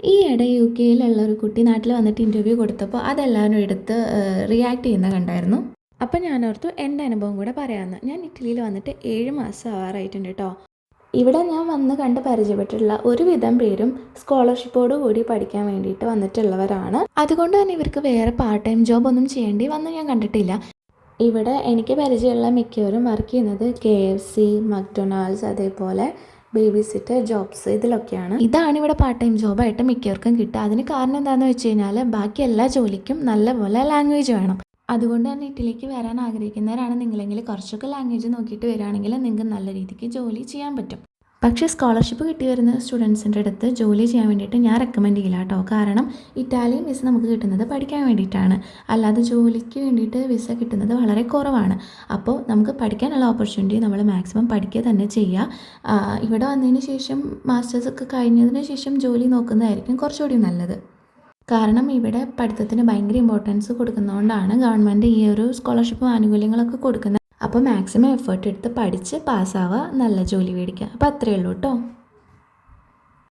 ഈയിടെ യു കെയിലുള്ള ഒരു കുട്ടി നാട്ടിൽ വന്നിട്ട് ഇൻ്റർവ്യൂ കൊടുത്തപ്പോൾ അതെല്ലാവരും എടുത്ത് റിയാക്ട് ചെയ്യുന്ന കണ്ടായിരുന്നു. അപ്പം ഞാനോർത്തു എൻ്റെ അനുഭവം കൂടെ പറയാമെന്ന്. ഞാൻ ഇറ്റലിയിൽ വന്നിട്ട് 7 മാസം ആവാറായിട്ടുണ്ട് കേട്ടോ. ഇവിടെ ഞാൻ വന്ന് കണ്ട് പരിചയപ്പെട്ടിട്ടുള്ള ഒരുവിധം പേരും സ്കോളർഷിപ്പോട് കൂടി പഠിക്കാൻ വേണ്ടിയിട്ട് വന്നിട്ടുള്ളവരാണ്. അതുകൊണ്ട് തന്നെ ഇവർക്ക് വേറെ പാർട്ട് ടൈം ജോബ് ഒന്നും ചെയ്യേണ്ടി വന്ന് ഞാൻ കണ്ടിട്ടില്ല. ഇവിടെ എനിക്ക് പരിചയമുള്ള മിക്കവരും വർക്ക് ചെയ്യുന്നത് KFC, മക്ഡൊണാൾഡ്സ്, അതേപോലെ ബേബി സിറ്റർ ജോബ്സ് ഇതിലൊക്കെയാണ്. ഇതാണ് ഇവിടെ പാർട്ട് ടൈം ജോബായിട്ട് മിക്കവർക്കും കിട്ടുക. അതിന് കാരണം എന്താണെന്ന് വെച്ച് കഴിഞ്ഞാൽ ബാക്കി എല്ലാ ജോലിക്കും നല്ലപോലെ ലാംഗ്വേജ് വേണം. അതുകൊണ്ട് തന്നെ ഇറ്റലിക്ക് വരാൻ ആഗ്രഹിക്കുന്നവരാണ് നിങ്ങളെങ്കിൽ കുറച്ചൊക്കെ ലാംഗ്വേജ് നോക്കിയിട്ട് വരികയാണെങ്കിൽ നിങ്ങൾക്ക് നല്ല രീതിക്ക് ജോലി ചെയ്യാൻ പറ്റും. പക്ഷേ സ്കോളർഷിപ്പ് കിട്ടി വരുന്ന സ്റ്റുഡൻസിൻ്റെ അടുത്ത് ജോലി ചെയ്യാൻ വേണ്ടിയിട്ട് ഞാൻ റെക്കമെൻഡ് ചെയ്യില്ല കേട്ടോ. കാരണം ഇറ്റാലിയൻ വിസ നമുക്ക് കിട്ടുന്നത് പഠിക്കാൻ വേണ്ടിയിട്ടാണ്, അല്ലാതെ ജോലിക്ക് വേണ്ടിയിട്ട് വിസ കിട്ടുന്നത് വളരെ കുറവാണ്. അപ്പോൾ നമുക്ക് പഠിക്കാനുള്ള ഓപ്പർച്യൂണിറ്റി നമ്മൾ മാക്സിമം പഠിക്കുക തന്നെ ചെയ്യുക. ഇവിടെ വന്നതിന് ശേഷം മാസ്റ്റേഴ്സൊക്കെ കഴിഞ്ഞതിന് ശേഷം ജോലി നോക്കുന്നതായിരിക്കും കുറച്ചുകൂടി നല്ലത്. കാരണം ഇവിടെ പഠിത്തത്തിന് ഭയങ്കര ഇമ്പോർട്ടൻസ് കൊടുക്കുന്നതുകൊണ്ടാണ് ഗവൺമെൻറ് ഈ ഒരു സ്കോളർഷിപ്പും ആനുകൂല്യങ്ങളൊക്കെ കൊടുക്കുന്നത്. അപ്പോൾ മാക്സിമം എഫേർട്ട് എടുത്ത് പഠിച്ച് പാസ്സാവുക, നല്ല ജോലി മേടിക്കുക. അപ്പോൾ അത്രയേ ഉള്ളൂ കേട്ടോ.